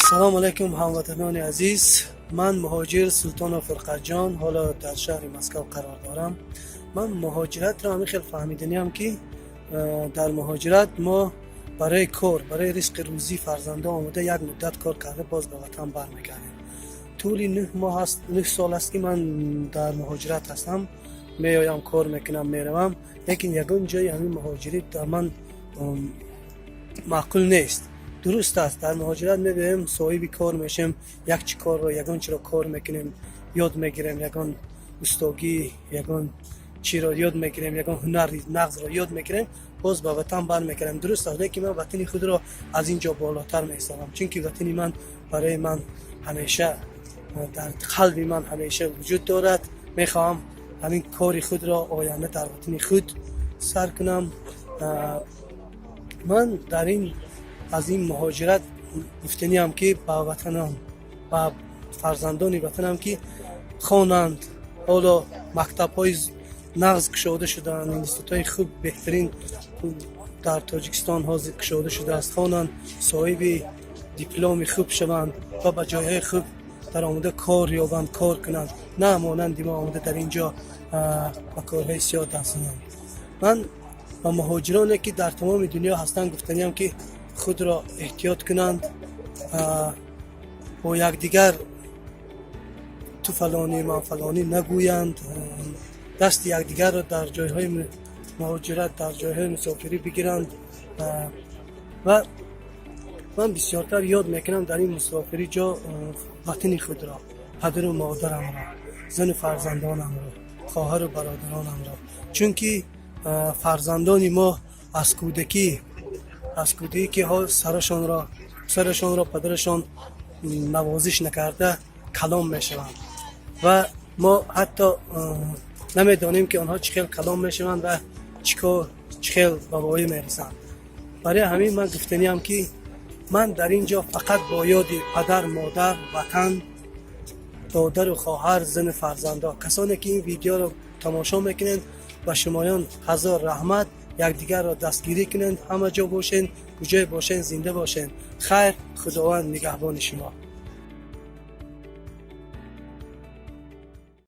سلام علیکم هموطنان عزیز. من مهاجر سلطان فرقتجان حالا در شهر مسکو قرار دارم. من مهاجرت را خیلی فهمیدنیم که در مهاجرت ما برای کار، برای رزق روزی فرزنده آمده یک مدت کار کرده باز به وطن برمیگردیم. طولی 9 ماه است، 9 سال است که من در مهاجرت هستم. میایم کار میکنم میروم، لیکن یگان جای همین مهاجرت در من معقول نیست. درست است در مهاجرت میبینیم صاحب کار میشیم، یک چی کار رو یگان چی رو کار میکنیم یاد میگیریم، یگان استاگی یگان چی رو یاد میگیریم، یگان هنر نغز رو یاد میگیریم باز به وطن برمیگردیم. درست است که من وطن خود رو از اینجا بالاتر میستانم، چون که وطن من برای من همیشه در قلب من همیشه وجود دارد. میخوام همین کار خود را آینده در وطن خود سر کنم. من در این از این مهاجرت گفتنی هم که با وطنم با فرزندان وطنم که خوانند، حالا مکتب های نغز کشاده شدن، انستیتوت های خوب بهترین در تاجیکستان ها کشاده شده است، خوانند صاحب دیپلم خوب شوند و به جایهای خوب در آمده کار یابند، کار کنند، نه مانند ما آمده در اینجا با کارهای سیاه دستند. من با مهاجرانی که در تمام دنیا هستند گفتنی هم که خود را احتیاط کنند، با یکدیگر تو فلانی من فلانی نگویند، دست یکدیگر را در جایهای مهاجرت در جایهای مسافری بگیرند. و من بسیارتر یاد میکنم در این مسافری جا وطن خود را، پدر و مادرم را، زن و فرزندانم را، خواهر و برادرانم را، چون که فرزندان ما از کودکی ها سرشان را پدرشان نوازش نکرده کلام میشوند و ما حتی نمیدانیم که آنها چه کلام میشوند و چه بابایی میرسند. برای همین من گفتنیم که من در اینجا فقط با یاد پدر، مادر، وطن، دادر و خواهر، زن، فرزندا، کسانی که این ویدیو را تماشا میکنند و شمایان هزار رحمت، یکدیگر را دستگیری کنند، همه جا باشین، کجای باشین، زنده باشین. خیر، خداوند نگهبان شما.